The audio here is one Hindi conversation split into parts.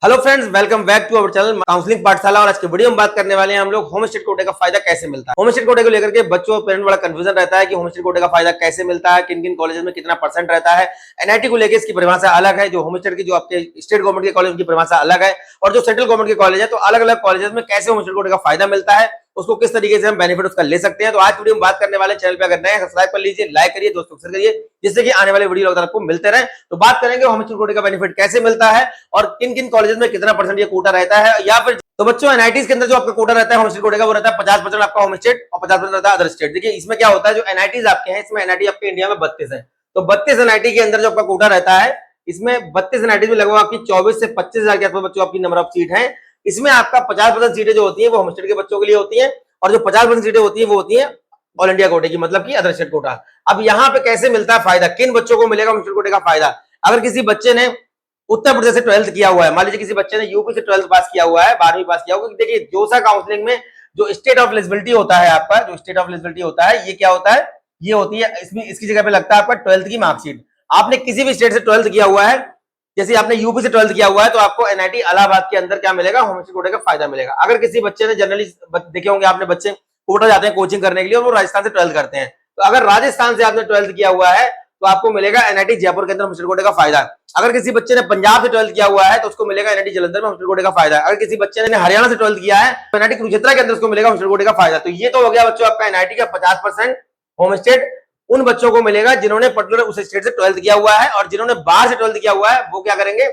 Hello friends, welcome back to our channel Counselling Pathshala. और आज के वीडियो में बात करने वाले हैं हम लोग होम स्टेट कोटे का फायदा कैसे मिलता है। होम स्टेट कोटे को लेकर के बच्चों और पेरेंट बड़ा कंफ्यूजन रहता है कि होम स्टेट कोटे का फायदा कैसे मिलता है, किन किन कॉलेज में कितना परसेंट रहता है। एनआईटी को लेकर इसकी परिभाषा अलग है। जो होम स्टेट की जो आपके स्टेट गवर्नमेंट के कॉलेज की परिभाषा अलग है, और जो सेंट्रल गवर्नमेंट के कॉलेज है तो अलग अलग कॉलेज में कैसे होम स्टेट कोटे का फायदा मिलता है, उसको किस तरीके से हम बेनिफिट उसका ले सकते हैं। तो आज वीडियो में बात करने वाले। चैनल पे अगर नए सब्सक्राइब कर लीजिए, लाइक करिए, दोस्तों को शेयर करिए, जिससे कि आने वाले वीडियो आपको मिलते रहे। तो बात करेंगे होम स्टेट कोटे का बेनिफिट कैसे मिलता है और किन किन कॉलेज में कितना परसेंट ये कोटा रहता है। या फिर तो बच्चों, एनआईटी के अंदर जो आपका कोटा रहता है होम स्टेट कोटे का, वो रहता है 50% आपका होम स्टेट और 50% रहता है अदर स्टेट। देखिए इसमें क्या होता है, जो एनआईटी आपके हैं, इसमें एनआईटी आपके इंडिया में 32 है, तो 32 एनआईटी के अंदर जो आपका कोटा रहता है, इसमें 32 एनआईटी में लगभग आपकी 24 से 25,000 के आसपास बच्चों आपकी नंबर ऑफ सीट है। इसमें आपका 50% सीटें जो होती है वो होम स्टेट के बच्चों के लिए होती है, और जो 50% सीटें होती है वो होती है ऑल इंडिया कोटे की, मतलब कि अदर स्टेट कोटा। अब यहाँ पे कैसे मिलता है फायदा, किन बच्चों को मिलेगा होम स्टेट कोटे का फायदा। अगर किसी बच्चे ने उत्तर प्रदेश से 12th किया हुआ है, मान लीजिए किसी बच्चे ने यूपी से 12th पास किया हुआ है, 12वीं पास किया हुआ है। देखिए जोसा काउंसलिंग में जो स्टेट ऑफ एलिजिबिलिटी होता है आपका, जो स्टेट ऑफ एलिजिबिलिटी होता है, ये क्या होता है, ये होती है इसमें इसकी जगह पे लगता है आपका 12th की मार्कशीट। आपने किसी भी स्टेट से 12th किया हुआ है, जैसे आपने यूपी से 12th किया हुआ है, तो आपको एनआईटी इलाहाबाद के अंदर क्या मिलेगा, होम स्टेट कोटे का फायदा मिलेगा। अगर किसी बच्चे ने जनरली देखे होंगे आपने, बच्चे कोटा जाते हैं कोचिंग करने के लिए और वो राजस्थान से 12th करते हैं, तो अगर राजस्थान से आपने 12th किया हुआ है तो आपको मिलेगा एनआईटी जयपुर के अंदर होम स्टेट कोटे का फायदा। अगर किसी बच्चे ने पंजाब से 12th किया हुआ है तो उसको मिलेगा एनआईटी जलंधर में होम स्टेट कोटे का फायदा। अगर किसी बच्चे ने हरियाणा से 12th किया है तो एनआईटी कुरुक्षेत्र के अंदर उसको मिलेगा होम स्टेट कोटे का फायदा। तो ये तो हो गया बच्चों आपका एनआईटी का 50% होम स्टेट उन बच्चों को मिलेगा जिन्होंने पर्टिकुलर उस स्टेट से 12th किया हुआ है, और जिन्होंने बाहर से 12th किया हुआ है वो क्या करेंगे,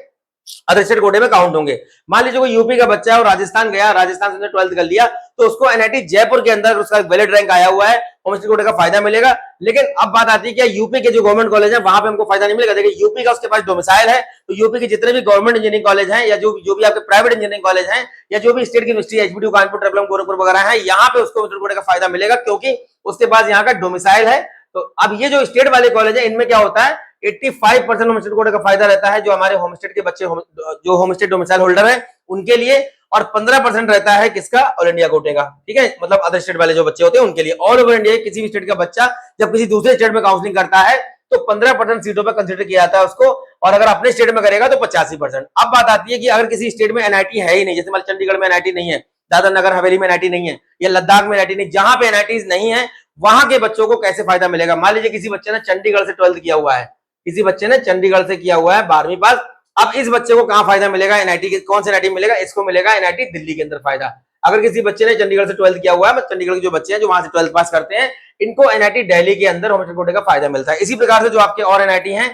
अदर स्टेट कोटे में काउंट होंगे। मान लीजिए कोई यूपी का बच्चा है और राजस्थान गया, राजस्थान से 12th कर लिया, तो उसको एनआईटी जयपुर के अंदर उसका वैलिड रैंक आया हुआ है, होम स्टेट कोटे का फायदा मिलेगा। लेकिन अब बात आती है कि यूपी के जो गवर्नमेंट कॉलेज है वहां पे हमको फायदा नहीं मिलेगा। देखिए यूपी का उसके पास डोमिसाइल है, तो यूपी के जितने भी गवर्नमेंट इंजीनियरिंग कॉलेज हैं, या जो भी आपके प्राइवेट इंजीनियरिंग कॉलेज हैं, या जो भी स्टेट की यूनिवर्सिटी एचबीडू कानपुर ट्रिपलम गोरखपुर वगैरह है, यहाँ पे उसको होम स्टेट कोटे का फायदा मिलेगा, क्योंकि उसके पास यहाँ का डोमिसाइल है। तो अब ये जो स्टेट वाले कॉलेज है, इनमें क्या होता है, 85% होम स्टेट कोटे का फायदा रहता है जो हमारे होम स्टेट के बच्चे जो होम स्टेट डोमिसाइल होल्डर है उनके लिए, और 15% रहता है किसका, ऑल इंडिया कोटे का। ठीक है, मतलब अदर स्टेट वाले जो बच्चे होते हैं उनके लिए। ऑल ओवर इंडिया किसी भी स्टेट का बच्चा जब किसी दूसरे स्टेट में काउंसलिंग करता है तो 15% सीटों पर कंसिडर किया जाता है उसको, और अगर अपने स्टेट में करेगा तो 85%। अब बात आती है कि अगर किसी स्टेट में एनआईटी है ही नहीं, जैसे मान चंडीगढ़ में एनआईटी नहीं है, दादर नगर हवेली में एनआईटी नहीं है, या लद्दाख में एनआईटी नहीं, जहां पे एनआईटी नहीं है वहां के बच्चों को कैसे फायदा मिलेगा। मान लीजिए किसी बच्चे ने चंडीगढ़ से 12th किया हुआ है, किसी बच्चे ने चंडीगढ़ से किया हुआ है 12वीं पास। अब इस बच्चे को कहां फायदा मिलेगा, एनआईटी के कौन से एनआईटी मिलेगा, इसको मिलेगा एनआईटी दिल्ली के अंदर फायदा। अगर किसी बच्चे ने चंडीगढ़ से 12th किया हुआ है, चंडीगढ़ के जो बच्चे हैं जो वहां से 12th पास करते हैं, इनको एनआईटी दिल्ली के अंदर होम स्टेट कोटे का फायदा मिलता है। इसी प्रकार से जो आपके और एनआईटी हैं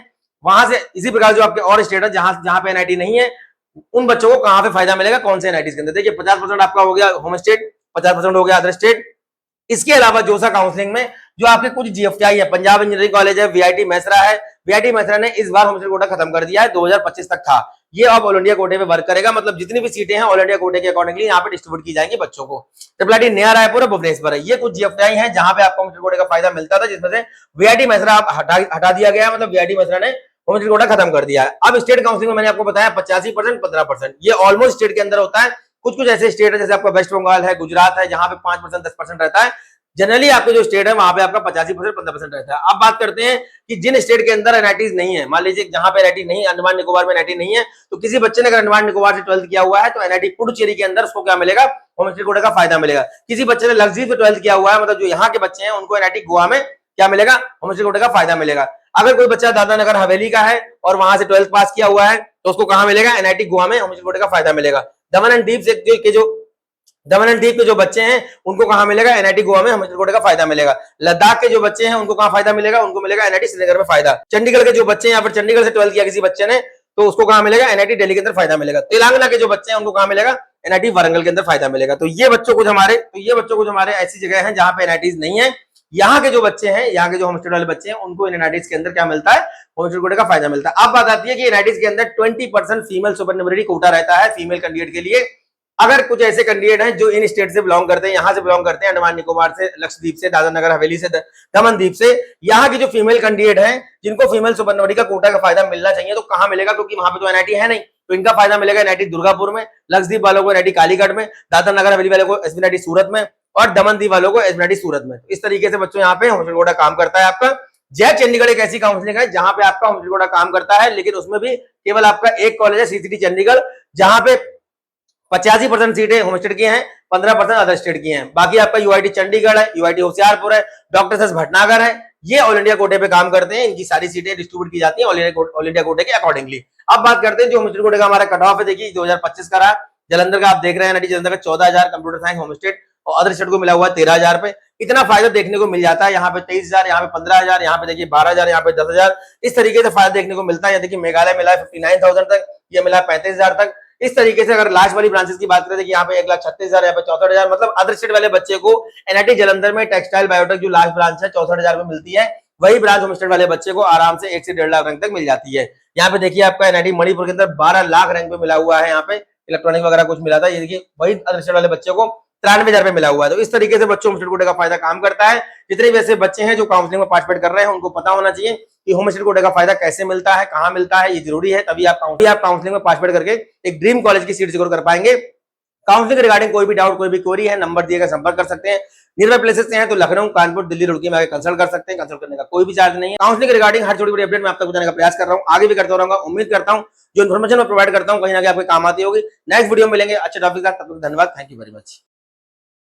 वहां से, इसी प्रकार जो आपके और स्टेट है जहां पे एनआईटी नहीं है, उन बच्चों को कहां पे फायदा मिलेगा, कौन से एनआईटी के अंदर। देखिए 50% आपका हो गया होम स्टेट, 50% हो गया अदर स्टेट। इसके अलावा जोसा काउंसलिंग में जो आपके कुछ जीएफटीआई है, पंजाब इंजीनियरिंग कॉलेज है, वीआईटी मैसरा है, वीआईटी मैसरा ने इस बार होम स्टेट कोटा खत्म कर दिया है, 2025 तक था, ये अब ऑल इंडिया कोटे में वर्क करेगा। मतलब जितनी भी सीटें हैं ऑल इंडिया कोटे के अकॉर्डिंगली यहाँ पे डिस्ट्रीब्यूट की जाएंगी बच्चों को। ट्रिपल आईटी नया रायपुर है, भुवनेश्वर है, ये कुछ जीएफटीआई है जहां पे आपको होम स्टेट कोटे का फायदा मिलता था, जिसमें से वीआईटी मैसरा हटा दिया गया है, मतलब वीआईटी मैसरा ने होम स्टेट कोटा खत्म कर दिया है। अब स्टेट काउंसिलिंग में मैंने आपको बताया 85%, 15%, ये ऑलमोस्ट स्टेट के अंदर होता है। कुछ कुछ ऐसे स्टेट है जैसे आपका वेस्ट बंगाल है, गुजरात है, जहां पे 5%, 10% रहता है। जनरली आपके जो स्टेट है वहां पे आपका 85%, 15% रहता है। अब बात करते हैं कि जिन स्टेट के अंदर एनआईटीज नहीं है, मान लीजिए जहां पे एनआईटी नहीं, अंडमान निकोबार में एनआईटी नहीं है, तो किसी बच्चे ने अगर अंडमान निकोबार से 12th किया हुआ है तो एनआईटी पुडुचेरी के अंदर उसको क्या मिलेगा, होम स्टेट कोटे का फायदा मिलेगा। किसी बच्चे ने लक्षद्वीप से 12th किया हुआ है, मतलब जो यहाँ के बच्चे हैं उनको एनआईटी गोवा में क्या मिलेगा, होम स्टेट कोटे का फायदा मिलेगा। अगर कोई बच्चा दादरा नगर हवेली का है और वहां से 12th पास किया हुआ है तो उसको कहां मिलेगा, एनआईटी गोवा में होम स्टेट कोटे का फायदा मिलेगा। दमन एंड दीप के जो बच्चे हैं उनको कहां मिलेगा, एनआईटी गोवा में होम स्टेट कोटे का फायदा मिलेगा। लद्दाख के जो बच्चे हैं उनको कहां फायदा मिलेगा, उनको मिलेगा एनआईटी श्रीनगर में फायदा। चंडीगढ़ के जो बच्चे हैं, यहाँ पर चंडीगढ़ से 12th किया किसी बच्चे ने, तो उसको कहां मिलेगा, एनआईटी दिल्ली के अंदर फायदा मिलेगा। तेलंगाना के जो बच्चे हैं उनको कहां मिलेगा, एनआईटी वारंगल के अंदर फायदा मिलेगा। तो ये बच्चों को हमारे ऐसी जगह है जहां पे एनआईटीज नहीं है, यहाँ के जो बच्चे हैं, यहाँ के जो होम स्टेट वाले बच्चे हैं, उनको इन एनआईटीज के अंदर क्या मिलता है, होम स्टेट कोटे का फायदा मिलता है। अब बात आती है कि एनआईटीज के अंदर 20% फीमेल सुपरन्यूमरी कोटा रहता है फीमेल कैंडिडेट के लिए। अगर कुछ ऐसे कैंडिडेट हैं जो इन स्टेट से बिलोंग करते हैं, यहाँ से बिलोंग करते हैं, अंडमान निकोबार से, लक्षद्वीप से, दादरा नगर हवेली से, दमन द्वीप से, यहाँ की जो फीमेल कैंडिडेट हैं जिनको फीमेल सुपरन्यूमरी का कोटा का फायदा मिलना चाहिए, तो कहाँ मिलेगा, क्योंकि वहां पे तो एनआईटी है नहीं, तो इनका फायदा मिलेगा एनआईटी दुर्गापुर में, लक्षद्वीप वालों को एनआईटी कालीगढ़ में, दादरा नगर हवेली वालों को एसबीआईटी सूरत में, और दमन दीव वालों को एसबीआईटी सूरत में। इस तरीके से बच्चों यहाँ पे होम स्टेट कोटा काम करता है आपका। जय चंडीगढ़ एक ऐसी काउंसलिंग है जहां पे आपका होम स्टेट कोटा काम करता है, लेकिन उसमें भी केवल आपका एक कॉलेज है सीसीटी चंडीगढ़, जहां पे 85% सीटें होमस्टेड की हैं, 15% अदर स्टेट की हैं। बाकी आपका यूआईटी चंडीगढ़ है, यूआईटी होशियारपुर है, डॉक्टर एस भटनागर है, ये ऑल इंडिया कोटे पे काम करते हैं। इनकी सारी सीटें डिस्ट्रीब्यूट की जाती हैं ऑल इंडिया कोटे के अकॉर्डिंगली। अब बात करते हैं जो होमस्टेड कोटे का हमारा कट ऑफ है, देखिए 2025 का रहा। जलंधर का आप देख रहे हैं, नटी जलंधर का 14,000 कंप्यूटर साइंस होमस्टेड, और अदर स्टेट को मिला हुआ है 13,000 पे। इतना फायदा देखने को मिल जाता है, यहाँ पे 23,000, यहाँ पे 15,000, यहाँ पे देखिए 12,000, यहाँ पे 10,000, इस तरीके से फायदा देखने को मिलता है। देखिए मेघालय मिला है 59,000 तक, ये मिला 35,000 तक। इस तरीके से अगर लास्ट वाली ब्रांचेस की बात करें, यहाँ पे 1,36,000, यहाँ पे 64,000, मतलब अदर स्टेट वाले बच्चे को एनआईटी जलंधर में टेक्सटाइल बायोटेक जो लास्ट ब्रांच है 64,000 में मिलती है, वही ब्रांच होमस्टेड वाले बच्चे को आराम से 1 से 1.5 लाख रैंक तक मिल जाती है। यहाँ पे देखिए आपका एनआईटी मणिपुर के अंदर 12 लाख रैंक पे मिला हुआ है, यहाँ पे इलेक्ट्रॉनिक वगैरह कुछ मिला था, ये देखिए वही अदर स्टेट वाले बच्चे को 93,000 पे मिला हुआ है। तो इस तरीके से बच्चों होमस्टेड कोटे का फायदा काम करता है। जितने भी ऐसे बच्चे हैं जो काउंसलिंग में पार्टिसिपेट कर रहे हैं, उनको पता होना चाहिए कि होमस्टेड कोटे का फायदा कैसे मिलता है, कहां मिलता है, ये जरूरी है, तभी आप काउंसलिंग में पार्टिसिपेट करके एक ड्रीम कॉलेज की सीट सिक्योर कर पाएंगे। काउंसलिंग रिगार्डिंग कोई भी डाउट, कोई भी क्वेरी है, नंबर दिए गए संपर्क कर सकते हैं। नियर प्लेसेस से हैं तो लखनऊ, कानपुर, दिल्ली, रुड़की में आके कंसल्ट कर सकते हैं। कंसल्ट करने का कोई भी चार्ज नहीं है। काउंसलिंग रिगार्डिंग हर छोटी बड़ी अपडेट मैं आप तक बताने का प्रयास कर रहा हूँ, आगे भी करता रहूंगा। उम्मीद करता हूँ जो इन्फॉर्मेशन मैं प्रोवाइड करता हूँ कहीं ना कहीं आपके काम आती होगी। नेक्स्ट वीडियो में मिलेंगे अच्छे टॉपिक का, तब तक धन्यवाद। Thank you very much.